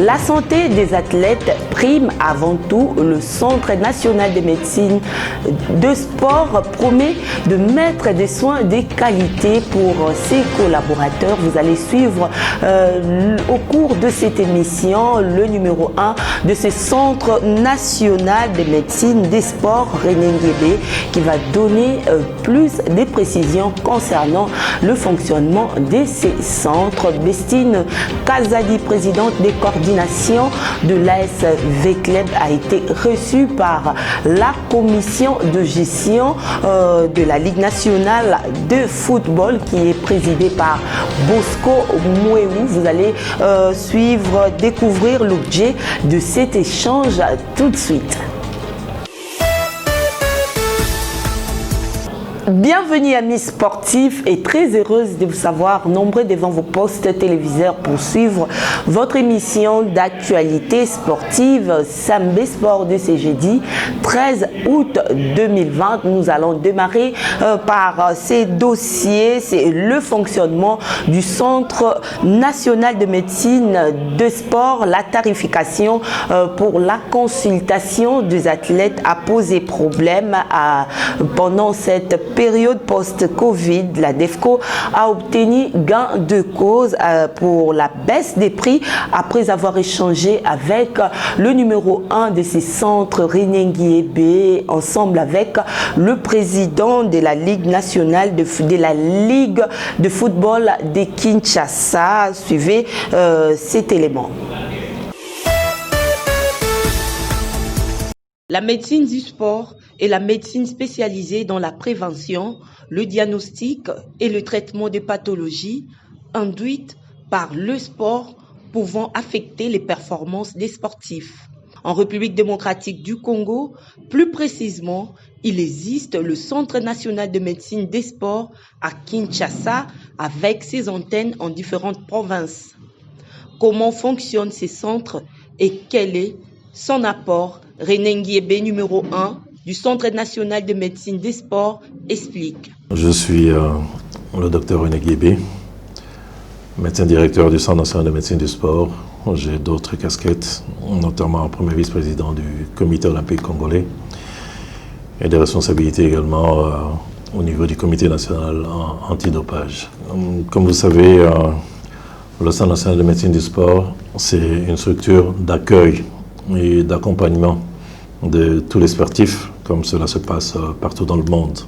La santé des athlètes prime avant tout. Le Centre national de médecine de sport promet de mettre des soins de qualité pour ses collaborateurs. Vous allez suivre au cours de cette émission le numéro 1 de ce Centre national de médecine des sports, René Nguébé, qui va donner plus de précisions concernant le fonctionnement de ces centres. Bestine Kazadi, présidente des coordinations de l'ASV Club, a été reçue par la commission de gestion de la Ligue nationale de football qui est présidée par Bosco Mouéou. Vous allez suivre, découvrir l'objet de cet échange tout de suite. Bienvenue amis sportifs et très heureuse de vous savoir nombreux devant vos postes téléviseurs pour suivre votre émission d'actualité sportive Sambé Sport de ce jeudi 13 août 2020. Nous allons démarrer par ces dossiers. C'est le fonctionnement du Centre national de médecine de sport. La tarification pour la consultation des athlètes a posé problème pendant cette période post-Covid. La DEFCO a obtenu gain de cause pour la baisse des prix après avoir échangé avec le numéro 1 de ces centres, René Nguébé, ensemble avec le président de la Ligue nationale de la Ligue de football de Kinshasa. Suivez cet élément. La médecine du sport est la médecine spécialisée dans la prévention, le diagnostic et le traitement des pathologies induites par le sport pouvant affecter les performances des sportifs. En République démocratique du Congo, plus précisément, il existe le Centre national de médecine des sports à Kinshasa avec ses antennes en différentes provinces. Comment fonctionnent ces centres et quel est son apport? René Nguébé, numéro 1 du Centre national de médecine des sports, explique. Je suis le docteur René Nguébé, médecin directeur du Centre national de médecine du sport. J'ai d'autres casquettes, notamment premier vice-président du Comité olympique congolais et des responsabilités également au niveau du Comité national antidopage. Comme vous savez, le Centre national de médecine du sport, c'est une structure d'accueil et d'accompagnement de tous les sportifs, comme cela se passe partout dans le monde.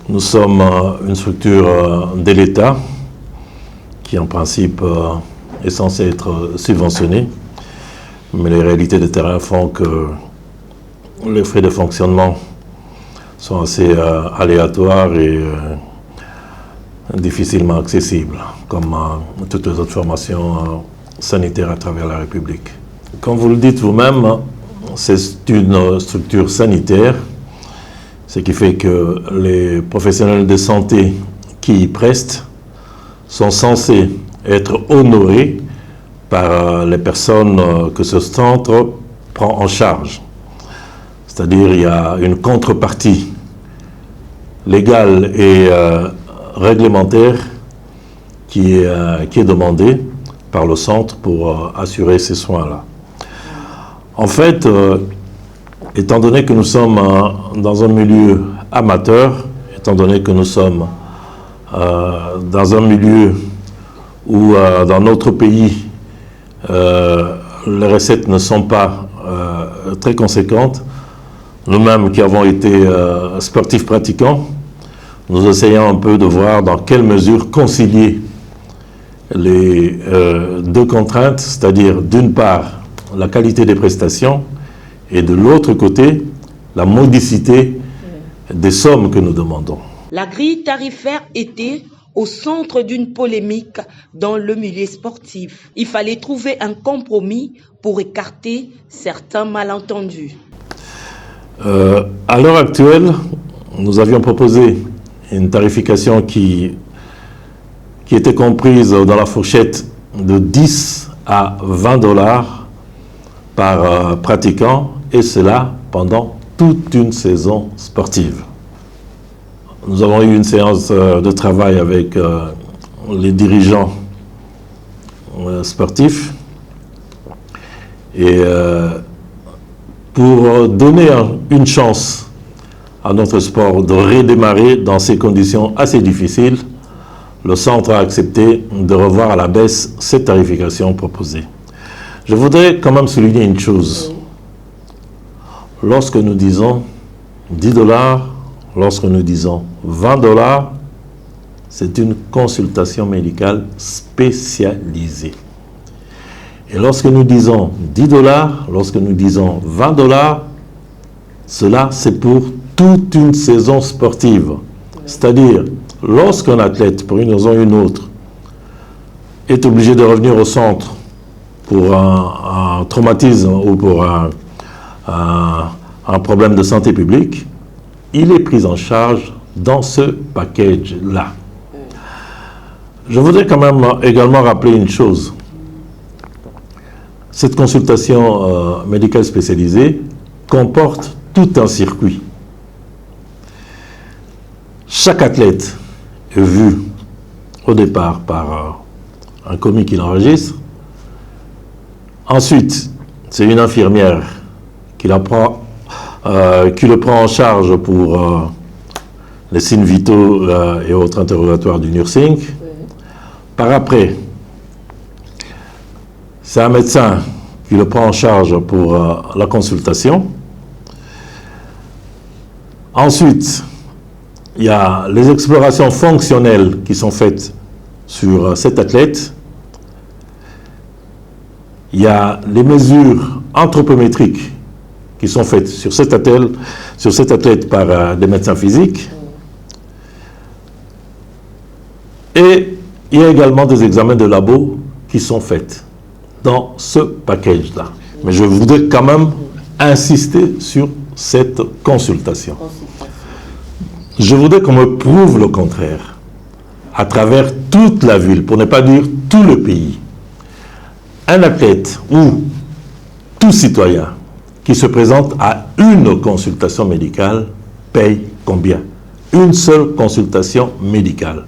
Nous sommes une structure de l'État qui, en principe, est censée être subventionnée, mais les réalités de terrain font que les frais de fonctionnement sont assez aléatoires et difficilement accessibles, comme toutes les autres formations sanitaires à travers la République. Comme vous le dites vous-même, c'est une structure sanitaire, ce qui fait que les professionnels de santé qui y prestent sont censés être honorés par les personnes que ce centre prend en charge. C'est-à-dire il y a une contrepartie légale et réglementaire qui est demandée par le centre pour assurer ces soins-là. En fait, étant donné que nous sommes dans un milieu amateur, étant donné que nous sommes dans un milieu où dans notre pays, les recettes ne sont pas très conséquentes, nous-mêmes qui avons été sportifs pratiquants, nous essayons un peu de voir dans quelle mesure concilier les deux contraintes, c'est-à-dire d'une part la qualité des prestations et de l'autre côté la modicité des sommes que nous demandons. La grille tarifaire était au centre d'une polémique dans le milieu sportif. Il fallait trouver un compromis pour écarter certains malentendus. À l'heure actuelle, nous avions proposé une tarification qui était comprise dans la fourchette de 10 à 20 dollars par pratiquant, et cela pendant toute une saison sportive. Nous avons eu une séance de travail avec les dirigeants sportifs Et pour donner une chance à notre sport de redémarrer dans ces conditions assez difficiles, le centre a accepté de revoir à la baisse cette tarification proposée. Je voudrais quand même souligner une chose. Lorsque nous disons 10 $, lorsque nous disons 20 $, c'est une consultation médicale spécialisée. Et lorsque nous disons 10 $, lorsque nous disons 20 $, cela c'est pour toute une saison sportive. C'est-à-dire, lorsqu'un athlète, pour une raison ou une autre, est obligé de revenir au centre pour un traumatisme ou pour un problème de santé publique, il est pris en charge dans ce package-là. Je voudrais quand même également rappeler une chose. Cette consultation médicale spécialisée comporte tout un circuit. Chaque athlète est vu au départ par un commis qui l'enregistre. Ensuite, c'est une infirmière qui le prend en charge pour les signes vitaux et autres interrogatoires du nursing. Par après, c'est un médecin qui le prend en charge pour la consultation. Ensuite, il y a les explorations fonctionnelles qui sont faites sur cet athlète. Il y a les mesures anthropométriques qui sont faites sur cet athlète par des médecins physiques. Et il y a également des examens de labo qui sont faits dans ce package-là. Mais je voudrais quand même insister sur cette consultation. Je voudrais qu'on me prouve le contraire, à travers toute la ville, pour ne pas dire tout le pays. Un athlète ou tout citoyen qui se présente à une consultation médicale paye combien? Une seule consultation médicale.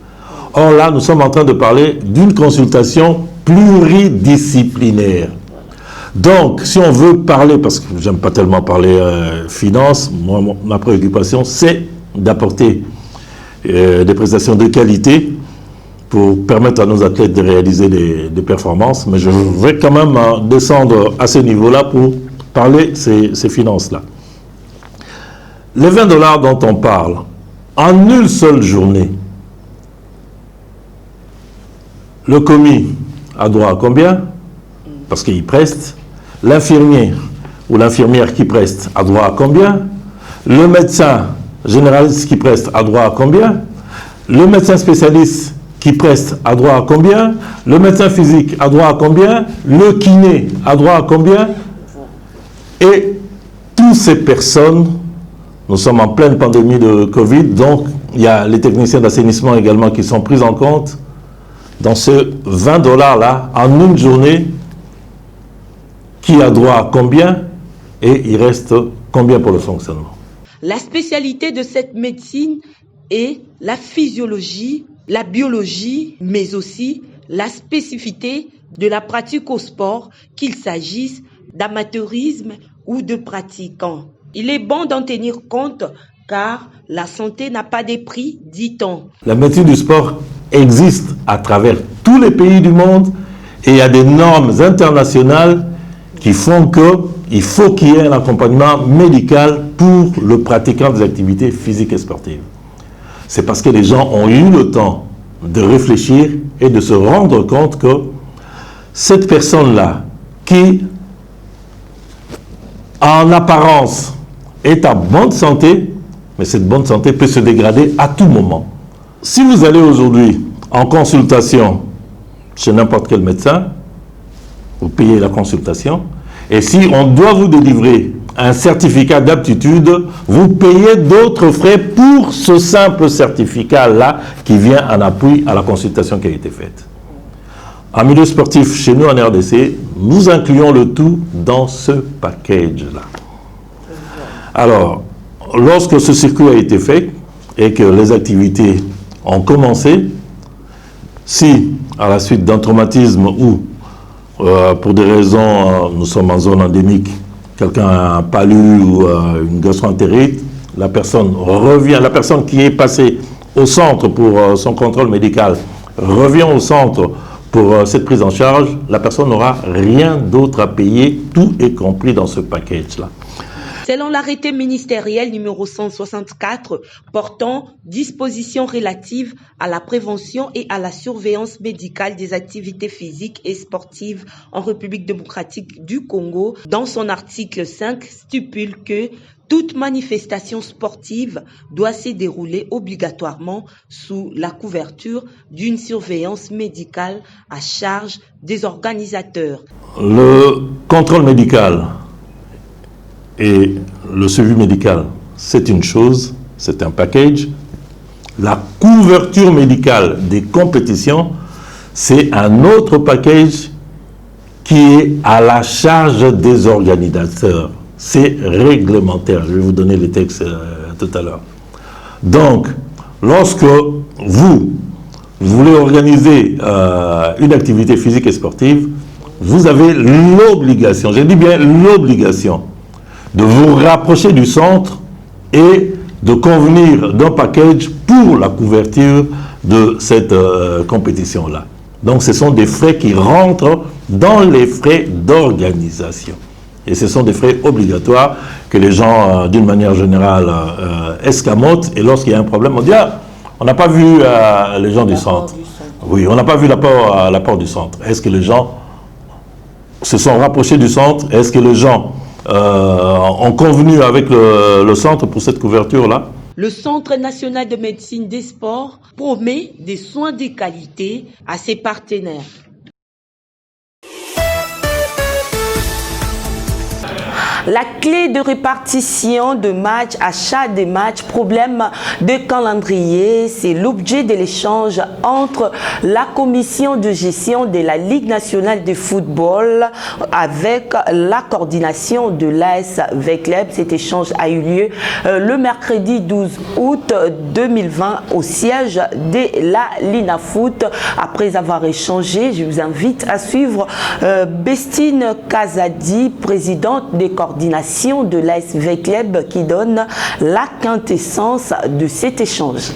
Or là, nous sommes en train de parler d'une consultation pluridisciplinaire. Donc, si on veut parler, parce que j'aime pas tellement parler finance, moi, ma préoccupation, c'est d'apporter des prestations de qualité pour permettre à nos athlètes de réaliser des performances. Mais je vais quand même descendre à ce niveau-là pour parler ces finances-là. Les 20 $ dont on parle, en une seule journée, le commis a droit à combien? Parce qu'il preste. L'infirmier ou l'infirmière qui preste a droit à combien? Le médecin généraliste qui preste a droit à combien? Le médecin spécialiste qui preste a droit à combien? Le médecin physique a droit à combien? Le kiné a droit à combien? Et toutes ces personnes, nous sommes en pleine pandémie de Covid, donc il y a les techniciens d'assainissement également qui sont pris en compte. Dans ce 20 $ là, en une journée, qui a droit à combien et il reste combien pour le fonctionnement? La spécialité de cette médecine est la physiologie, la biologie, mais aussi la spécificité de la pratique au sport, qu'il s'agisse d'amateurisme ou de pratiquants. Il est bon d'en tenir compte car la santé n'a pas de prix, dit-on. La médecine du sport existe à travers tous les pays du monde et il y a des normes internationales qui font qu'il faut qu'il y ait un accompagnement médical pour le pratiquant des activités physiques et sportives. C'est parce que les gens ont eu le temps de réfléchir et de se rendre compte que cette personne-là, qui en apparence est en bonne santé, mais cette bonne santé peut se dégrader à tout moment. Si vous allez aujourd'hui en consultation chez n'importe quel médecin, vous payez la consultation, et si on doit vous délivrer un certificat d'aptitude, vous payez d'autres frais pour ce simple certificat-là qui vient en appui à la consultation qui a été faite. En milieu sportif, chez nous en RDC, nous incluons le tout dans ce package-là. Alors, lorsque ce circuit a été fait et que les activités ont commencé, si à la suite d'un traumatisme ou pour des raisons, nous sommes en zone endémique, quelqu'un a un palu ou une gastroentérite, la personne revient, la personne qui est passée au centre pour son contrôle médical revient au centre pour cette prise en charge, la personne n'aura rien d'autre à payer, tout est compris dans ce package-là. Selon l'arrêté ministériel numéro 164 portant dispositions relatives à la prévention et à la surveillance médicale des activités physiques et sportives en République démocratique du Congo, dans son article 5 stipule que toute manifestation sportive doit se dérouler obligatoirement sous la couverture d'une surveillance médicale à charge des organisateurs. Le contrôle médical et le suivi médical, c'est une chose, c'est un package. La couverture médicale des compétitions, c'est un autre package qui est à la charge des organisateurs. C'est réglementaire. Je vais vous donner les textes tout à l'heure. Donc, lorsque vous voulez organiser une activité physique et sportive, vous avez l'obligation, je dis bien l'obligation, de vous rapprocher du centre et de convenir d'un package pour la couverture de cette compétition-là. Donc ce sont des frais qui rentrent dans les frais d'organisation. Et ce sont des frais obligatoires que les gens, d'une manière générale, escamotent. Et lorsqu'il y a un problème, on dit « Ah, on n'a pas vu les gens du centre. » Oui, on n'a pas vu l'apport du centre. Est-ce que les gens se sont rapprochés du centre? Est-ce que les gens ont convenu avec le centre pour cette couverture-là? Le Centre national de médecine des sports promet des soins de qualité à ses partenaires. La clé de répartition de matchs, achat des matchs, problème de calendrier, c'est l'objet de l'échange entre la commission de gestion de la Ligue nationale de football avec la coordination de l'AS Vecleb. Cet échange a eu lieu le mercredi 12 août 2020 au siège de la Linafoot. Après avoir échangé, je vous invite à suivre Bestine Kazadi, présidente des coordination de l'AS Vecleb, qui donne la quintessence de cet échange.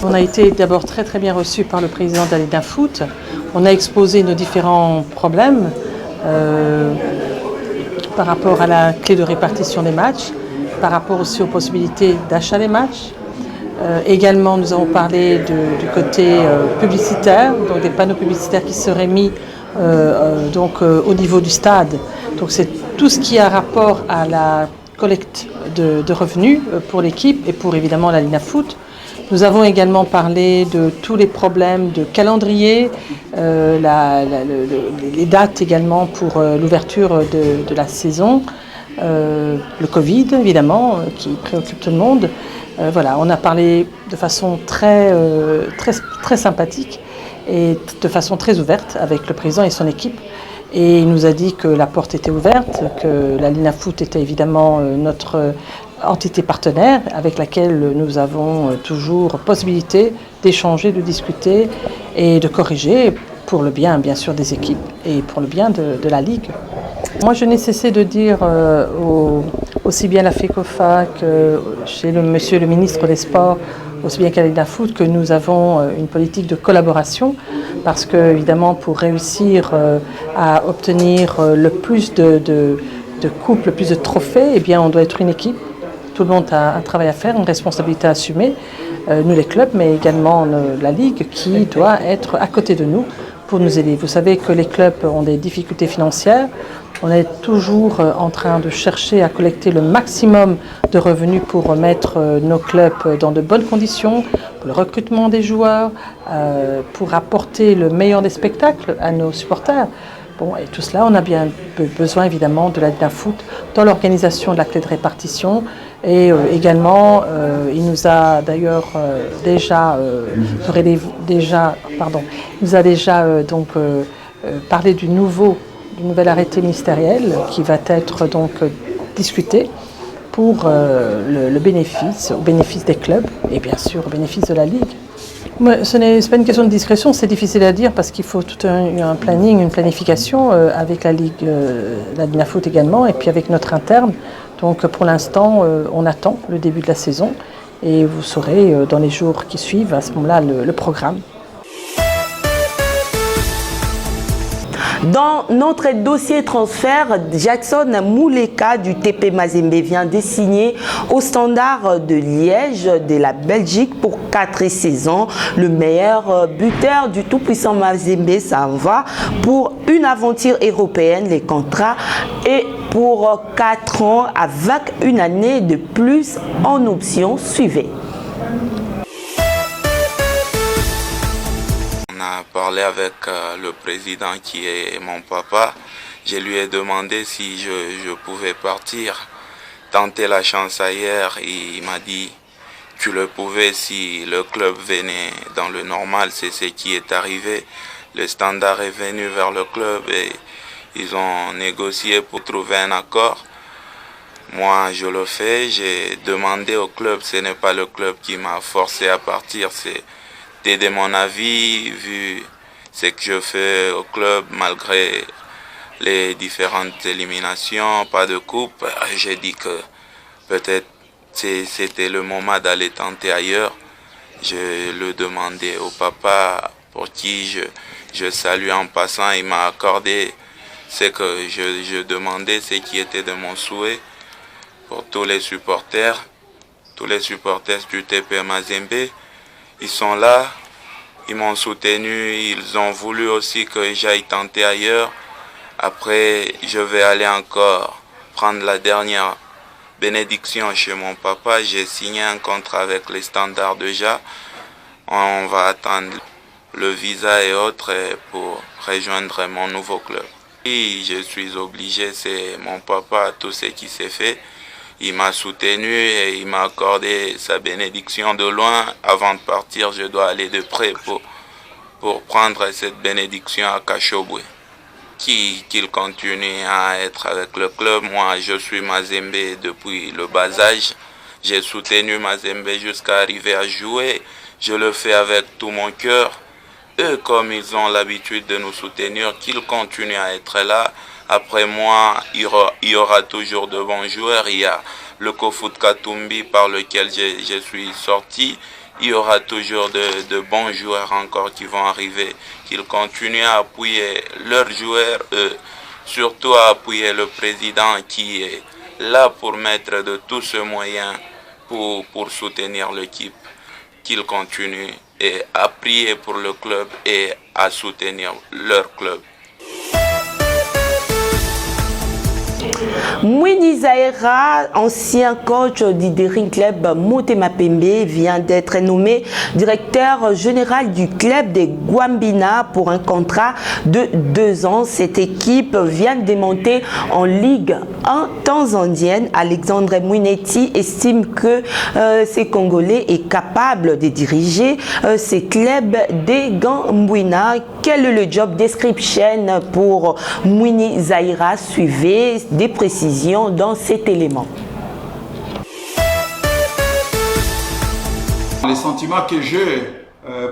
On a été d'abord très bien reçus par le président de la Linafoot. On a exposé nos différents problèmes par rapport à la clé de répartition des matchs, par rapport aussi aux possibilités d'achat des matchs. Également, nous avons parlé du côté publicitaire, donc des panneaux publicitaires qui seraient mis au niveau du stade. Donc c'est tout ce qui a rapport à la collecte de revenus pour l'équipe et pour évidemment la Linafoot. Nous avons également parlé de tous les problèmes de calendrier, les dates également pour l'ouverture de la saison, le Covid évidemment qui préoccupe tout le monde. Voilà, on a parlé de façon très sympathique et de façon très ouverte avec le président et son équipe. Et il nous a dit que la porte était ouverte, que la Linafoot était évidemment notre entité partenaire avec laquelle nous avons toujours possibilité d'échanger, de discuter et de corriger pour le bien, bien sûr, des équipes et pour le bien de la Ligue. Moi, je n'ai cessé de dire aussi bien à la FECOFA que chez monsieur le ministre des Sports, aussi bien qu'à la Linafoot, que nous avons une politique de collaboration parce que, évidemment, pour réussir à obtenir le plus de coupes, le plus de trophées, eh bien, on doit être une équipe. Tout le monde a un travail à faire, une responsabilité à assumer, nous les clubs, mais également la Ligue qui doit être à côté de nous pour nous aider. Vous savez que les clubs ont des difficultés financières. On est toujours en train de chercher à collecter le maximum de revenus pour mettre nos clubs dans de bonnes conditions, pour le recrutement des joueurs, pour apporter le meilleur des spectacles à nos supporters. Bon, et tout cela, on a bien besoin évidemment de la Linafoot dans l'organisation de la clé de répartition. Et également, il nous a d'ailleurs parlé du nouvel arrêté ministériel qui va être donc discuté pour au bénéfice des clubs et bien sûr au bénéfice de la Ligue. Ce n'est pas une question de discrétion, c'est difficile à dire parce qu'il faut tout un planning, une planification avec la Ligue, la Dinafoot également, et puis avec notre interne. Donc pour l'instant, on attend le début de la saison et vous saurez dans les jours qui suivent à ce moment-là le programme. Dans notre dossier transfert, Jackson Mouleka du TP Mazembe vient de signer au Standard de Liège de la Belgique pour 4 saisons. Le meilleur buteur du tout-puissant Mazembe s'en va pour une aventure européenne. Les contrats est pour 4 ans avec une année de plus en option. Suivez. On a parlé avec le président qui est mon papa. Je lui ai demandé si je pouvais partir, tenter la chance ailleurs. Il m'a dit tu le pouvais si le club venait dans le normal. C'est ce qui est arrivé. Le Standard est venu vers le club et ils ont négocié pour trouver un accord. Moi, je le fais. J'ai demandé au club. Ce n'est pas le club qui m'a forcé à partir. C'était de mon avis, vu ce que je fais au club, malgré les différentes éliminations, pas de coupe. J'ai dit que peut-être c'était le moment d'aller tenter ailleurs. Je le demandais au papa, pour qui je salue en passant. Il m'a accordé ce que je demandais, ce qui était de mon souhait. Pour tous les supporters du TP Mazembe, ils sont là, ils m'ont soutenu, ils ont voulu aussi que j'aille tenter ailleurs. Après, je vais aller encore prendre la dernière bénédiction chez mon papa. J'ai signé un contrat avec les Standards déjà. On va attendre le visa et autres pour rejoindre mon nouveau club. Et je suis obligé, c'est mon papa, tout ce qui s'est fait. Il m'a soutenu et il m'a accordé sa bénédiction de loin. Avant de partir, je dois aller de près pour prendre cette bénédiction à Kachobwe. Qu'il continue à être avec le club. Moi, je suis Mazembe depuis le bas âge. J'ai soutenu Mazembe jusqu'à arriver à jouer. Je le fais avec tout mon cœur. Eux, comme ils ont l'habitude de nous soutenir, qu'ils continuent à être là. Après moi, il y aura toujours de bons joueurs. Il y a le Kofoot Katumbi par lequel je suis sorti. Il y aura toujours de bons joueurs encore qui vont arriver. Qu'ils continuent à appuyer leurs joueurs, surtout à appuyer le président qui est là pour mettre de tous ses moyens pour soutenir l'équipe. Qu'ils continuent et à prier pour le club et à soutenir leur club. Mwini Zaïra, ancien coach du Daring Club Motema Pembe, vient d'être nommé directeur général du club des Gwambina pour un contrat de 2 ans. Cette équipe vient de démonter en Ligue 1 tanzanienne. Alexandre Mwinetti estime que ces Congolais est capable de diriger ces clubs des Gwambina. Quel est le job description pour Mwini Zaïra? Suivez des précisions dans cet élément. Les sentiments que j'ai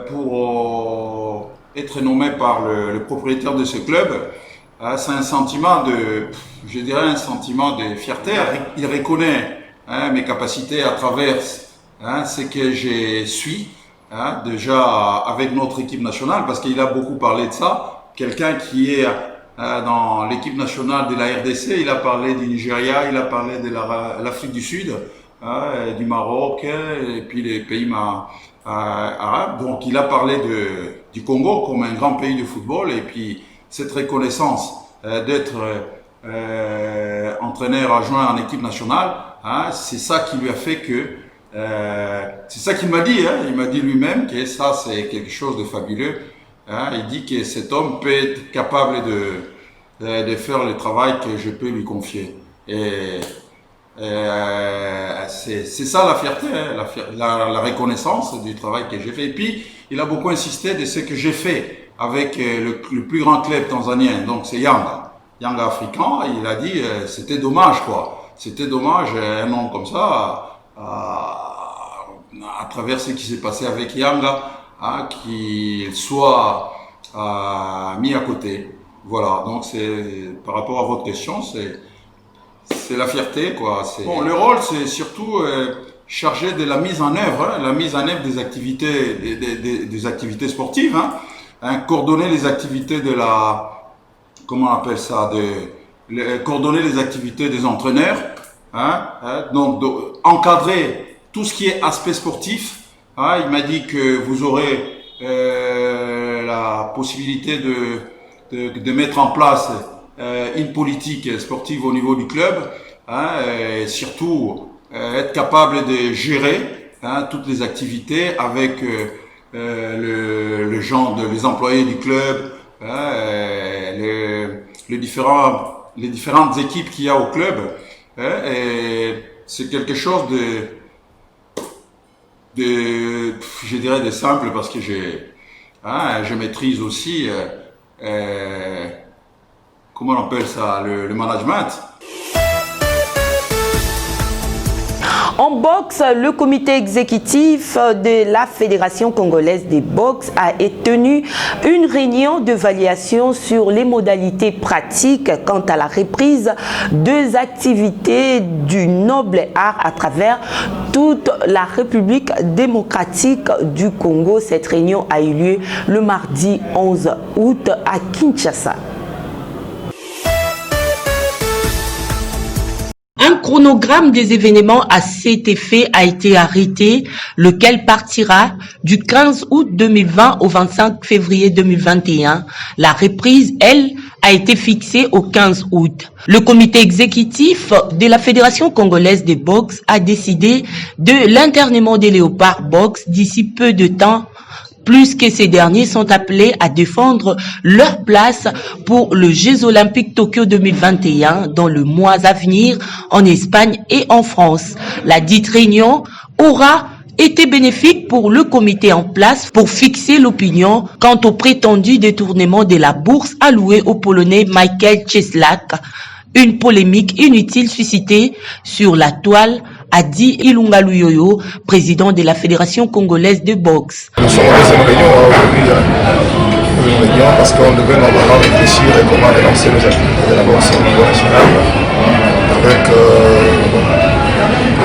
pour être nommé par le propriétaire de ce club, c'est un sentiment je dirais un sentiment de fierté. Il reconnaît mes capacités à travers ce que je suis, déjà avec notre équipe nationale, parce qu'il a beaucoup parlé de ça. Quelqu'un qui est dans l'équipe nationale de la RDC, il a parlé du Nigeria, il a parlé de l'Afrique du Sud, du Maroc et puis les pays arabes. Donc il a parlé du Congo comme un grand pays de football, et puis cette reconnaissance d'être entraîneur adjoint en équipe nationale, c'est ça qui lui a fait que c'est ça qu'il m'a dit. Il m'a dit lui-même que ça c'est quelque chose de fabuleux. Il dit que cet homme peut être capable de faire le travail que je peux lui confier. Et c'est ça la fierté, la reconnaissance du travail que j'ai fait. Et puis, il a beaucoup insisté de ce que j'ai fait avec le plus grand club tanzanien, donc c'est Yanga Africain. Il a dit c'était dommage, quoi. C'était dommage, un homme comme ça, à travers ce qui s'est passé avec Yanga, qu'il soit mis à côté. Voilà, donc c'est par rapport à votre question, c'est la fierté, quoi. Bon, le rôle, c'est surtout chargé de la mise en œuvre, des activités, des activités sportives, coordonner les activités de comment on appelle ça, coordonner les activités des entraîneurs, donc encadrer tout ce qui est aspect sportif. Il m'a dit que vous aurez la possibilité de mettre en place une politique sportive au niveau du club, et surtout être capable de gérer toutes les activités avec les employés du club, les différentes équipes qu'il y a au club, et c'est quelque chose je dirais de simple, parce que je maîtrise aussi comment on appelle ça, le management. En boxe, le comité exécutif de la Fédération congolaise des boxe a tenu une réunion d'évaluation sur les modalités pratiques quant à la reprise des activités du noble art à travers toute la République démocratique du Congo. Cette réunion a eu lieu le mardi 11 août à Kinshasa. Un chronogramme des événements à cet effet a été arrêté, lequel partira du 15 août 2020 au 25 février 2021. La reprise, elle, a été fixée au 15 août. Le comité exécutif de la Fédération congolaise de boxe a décidé de l'internement des léopards boxe d'ici peu de temps, plus que ces derniers sont appelés à défendre leur place pour le Jeux Olympiques Tokyo 2021 dans le mois à venir en Espagne et en France. La dite réunion aura été bénéfique pour le comité en place pour fixer l'opinion quant au prétendu détournement de la bourse allouée au Polonais Michael Cieslak. Une polémique inutile suscitée sur la toile, a dit Ilunga Luyoyo, président de la Fédération congolaise de boxe. Nous sommes en deuxième réunion aujourd'hui, parce qu'on devait normalement réfléchir à comment relancer les activités de la boxe au niveau national. Avec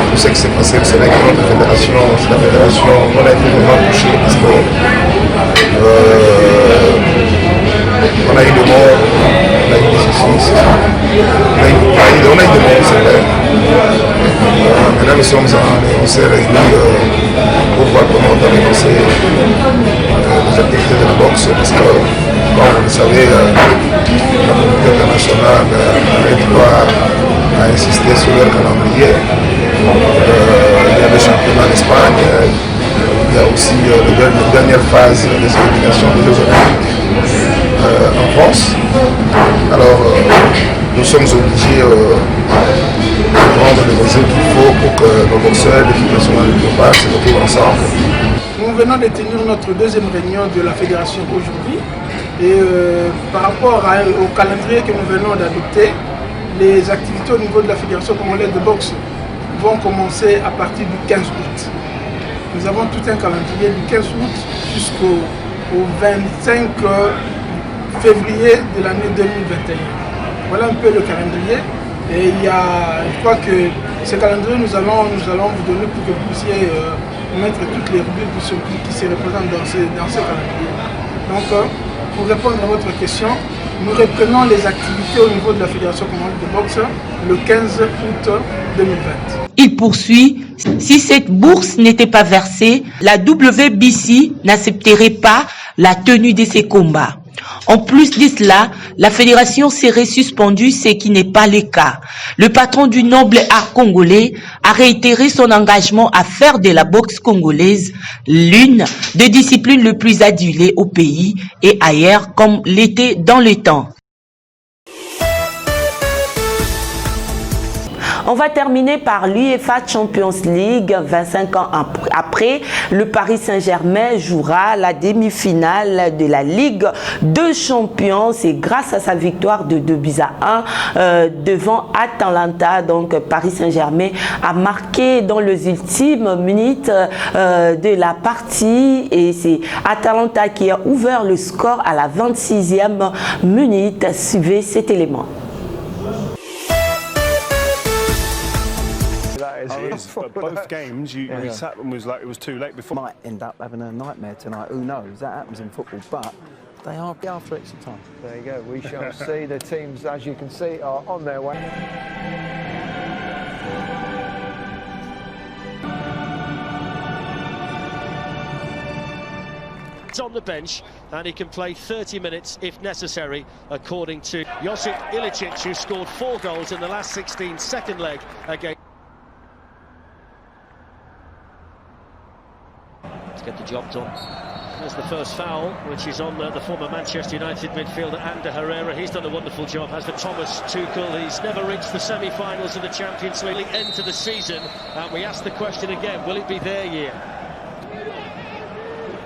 tout ce qui s'est passé au Sénégal, notre fédération, la fédération, on a été vraiment touchés parce que on a eu des morts, on a eu des soucis, on a eu des morts, c'est vrai. Maintenant, on s'est réunis pour voir comment on va relancer les activités de la boxe, parce que, comme vous le savez, la communauté internationale n'arrête pas à insister sur leur calendrier. Il y a le championnat en Espagne, il y a aussi la dernière phase des éliminations des Jeux Olympiques en France. Alors, nous sommes obligés de prendre les mesures qu'il faut pour que nos boxeurs, l'équipe nationale de Léopard se retrouvent ensemble. Nous venons de tenir notre deuxième réunion de la fédération aujourd'hui et par rapport au calendrier que nous venons d'adopter, les activités au niveau de la fédération congolaise de boxe vont commencer à partir du 15 août. Nous avons tout un calendrier du 15 août jusqu'au 25 février de l'année 2021. Voilà un peu le calendrier. Et je crois que ce calendrier, nous allons vous donner pour que vous puissiez mettre toutes les rubriques qui se représentent dans ce calendrier. Donc, pour répondre à votre question, nous reprenons les activités au niveau de la Fédération congolaise de boxe le 15 août 2020. Il poursuit, si cette bourse n'était pas versée, la WBC n'accepterait pas la tenue de ces combats. En plus de cela, la fédération serait suspendue, ce qui n'est pas le cas. Le patron du noble art congolais a réitéré son engagement à faire de la boxe congolaise l'une des disciplines les plus adulées au pays et ailleurs comme l'était dans le temps. On va terminer par l'UEFA Champions League. 25 ans après, le Paris Saint-Germain jouera la demi-finale de la Ligue de Champions. C'est grâce à sa victoire de 2-1 devant Atalanta. Donc Paris Saint-Germain a marqué dans les ultimes minutes de la partie et c'est Atalanta qui a ouvert le score à la 26e minute. Suivez cet élément. But both games, you sat and was like it was too late before. Might end up having a nightmare tonight. Who knows? That happens in football, but they are after extra time. There you go. We shall see. The teams, as you can see, are on their way. He's on the bench and he can play 30 minutes if necessary, according to Josip Ilicic, who scored 4 goals in the last 16 second leg against. To get the job done. There's the first foul, which is on the former Manchester United midfielder Ander Herrera. He's done a wonderful job, as the Thomas Tuchel. He's never reached the semi-finals of the Champions League end to the season, and we ask the question again, will it be their year?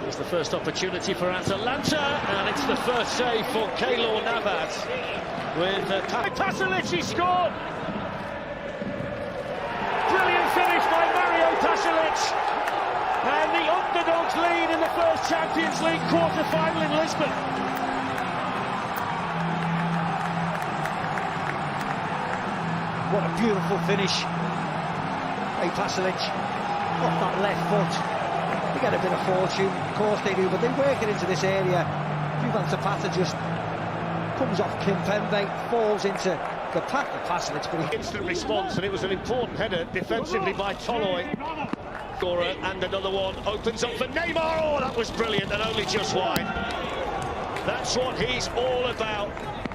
It's the first opportunity for Atalanta, and it's the first save for Keylor Navas. With Pasalic, he scored! Brilliant finish by Mario Pasalic! And the underdogs lead in the first Champions League quarter-final in Lisbon. What a beautiful finish. Hey, Pasalic, off that left foot. They get a bit of fortune, of course they do, but they work it into this area. Juvan Zapata just comes off Kimpembe, falls into Pasalic, but he instant response, and it was an important header defensively by Toloi. And another one opens up for Neymar. Oh, that was brilliant and only just wide. That's what he's all about.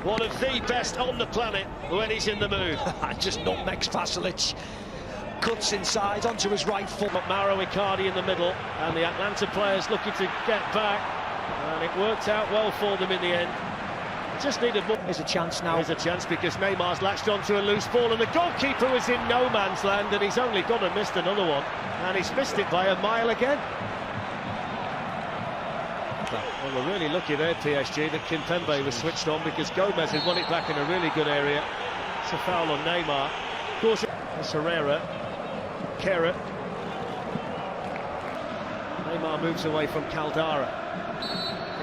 One of the best on the planet when he's in the mood. Just nutmegs Pasalic. Cuts inside onto his right foot. Mauro Icardi in the middle, and the Atlanta players looking to get back, and it worked out well for them in the end. Just needed more. There's a chance now. There's a chance because Neymar's latched onto a loose ball, and the goalkeeper was in no man's land, and he's only gone and missed another one, and he's missed it by a mile again. Well, we're really lucky there, PSG, that Kimpembe was switched on because Gomez had won it back in a really good area. It's a foul on Neymar. Of course, it's Herrera. Kerr. Neymar moves away from Caldara.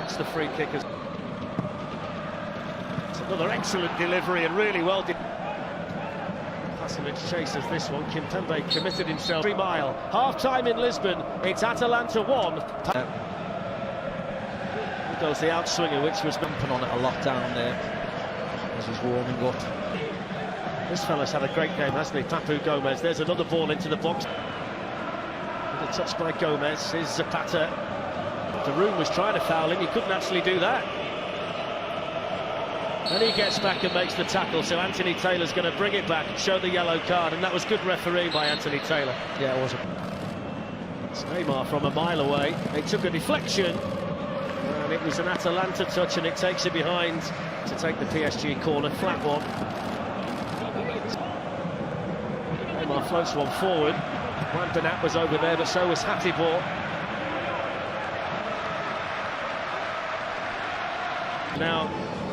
Gets the free kick. It's another excellent delivery and really well done. Pasalic chases this one. Kimpembe committed himself. 3 mile. Half-time in Lisbon. It's Atalanta 1. Here goes the outswinger, which was dumping on it a lot down there as he's warming up. This fella's had a great game, hasn't he? Papu Gomez. There's another ball into the box. With a touch by Gomez. Here's Zapata. The room was trying to foul him. He couldn't actually do that. And he gets back and makes the tackle. So Anthony Taylor's going to bring it back and show the yellow card. And that was good refereeing by Anthony Taylor. Yeah, it was. It's Neymar from a mile away. It took a deflection. And it was an Atalanta touch, and it takes it behind to take the PSG corner. Flat one. Neymar floats one forward. Juan Bernat was over there, but so was Hatibor. Now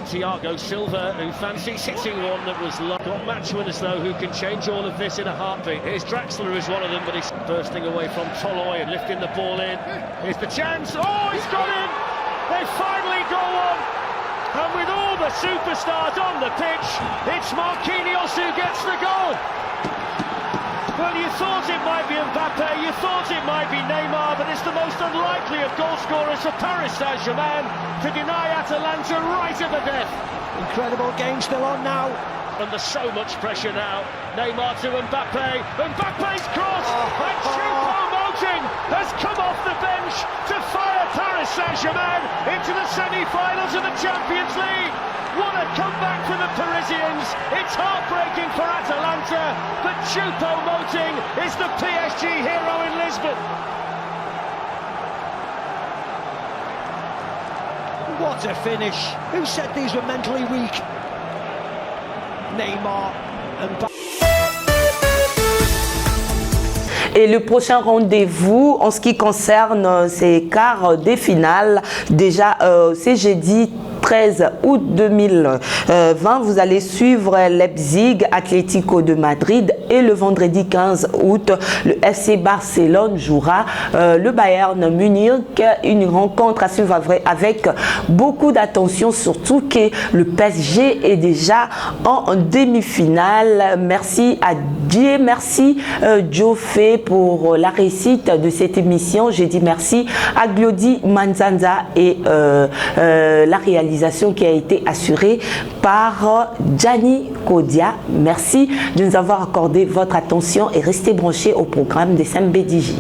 Thiago Silva, who fancies hitting one that was low. Got match winners though, who can change all of this in a heartbeat. Here's Draxler, who's one of them, but he's bursting away from Toloi and lifting the ball in. Here's the chance. Oh, he's got in! They finally go on! And with all the superstars on the pitch, it's Marquinhos who gets the goal! Well, you thought it might be Mbappe, you thought it might be Neymar, but it's the most unlikely of goal scorers for Paris Saint-Germain to deny Atalanta right at the death. Incredible game still on now. And there's so much pressure now. Neymar to Mbappe. Mbappe's cross! And Choupo-Moting has come off the bench to fire Paris Saint-Germain into the semi-finals of the Champions League. What a comeback for the Parisians. It's heartbreaking for Atalanta, but Choupo-Moting is the PSG hero in Lisbon. What a finish. Who said these were mentally weak? Neymar and Et le prochain rendez-vous en ce qui concerne ces quarts des finales, déjà c'est jeudi 13 août 2020, vous allez suivre Leipzig, Atlético de Madrid, et le vendredi 15 août, le FC Barcelone jouera le Bayern Munich, une rencontre à suivre avec beaucoup d'attention, surtout que le PSG est déjà en demi-finale. Merci à Dieu, merci Joffé pour la réussite de cette émission. J'ai dit merci à Glody Manzanza et la réalisation qui a été assurée par Gianni Kodia. Merci de nous avoir accordé votre attention et restez branchés au programme des SMBDJ.